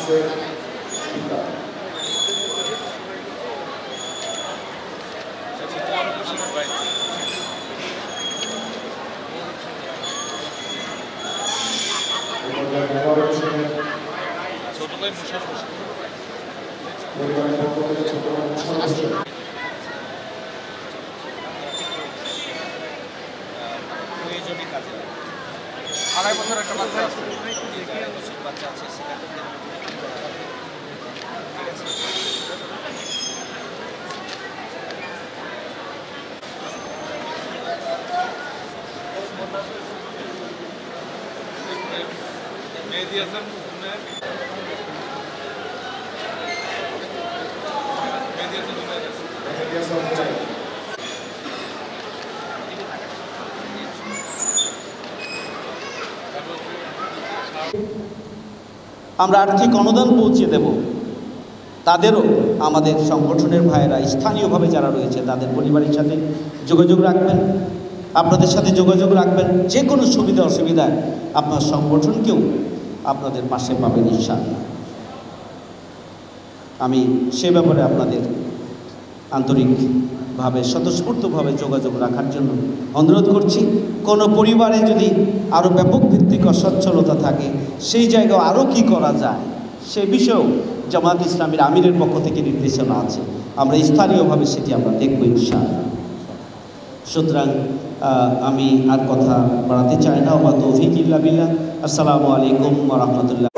নাসের পিতা। মোবারক হোসেনের ছোট ভাই মুশারফ হোসেন, পরিবারের পক্ষ থেকে ছোট ভাই মুশারফ হোসেন। প্রয়োজনীয় কাজে 2.5 বছর একটা বাচ্চা আছে, 1.5 বছর বাচ্চা আছে, সেখানে ঠিক আছে। মেহেদি হাসান, মেহেদি হাসান হুমায়ুন। আমরা আর্থিক অনুদান পৌঁছে দেব, তাদেরও আমাদের সংগঠনের ভাইয়েরা স্থানীয়ভাবে যারা রয়েছে তাদের পরিবারের সাথে যোগাযোগ রাখবেন, আপনাদের সাথে যোগাযোগ রাখবেন। যে কোনো সুবিধা অসুবিধায় আপনার সংগঠনকেও আপনাদের পাশে পাবেন ইনশাআল্লাহ। আমি সে ব্যাপারে আপনাদের আন্তরিকভাবে স্বতঃস্ফূর্তভাবে যোগাযোগ রাখার জন্য অনুরোধ করছি। কোনো পরিবারে যদি আরও ব্যাপক ভিত্তিক অসচ্ছলতা থাকে, সেই জায়গায় আরও কি করা যায় সে বিষয়েও জামাত ইসলামীর আমিরের পক্ষ থেকে নির্দেশনা আছে, আমরা স্থানীয়ভাবে সেটি আমরা দেখব ইনশাআল্লাহ। সুতরাং আমি আর কথা বাড়াতে চাই না। ওয়া তৌফিক ইল্লা বিল্লাহ। আসসালামু আলাইকুম ওয়া রাহমাতুল্লাহ।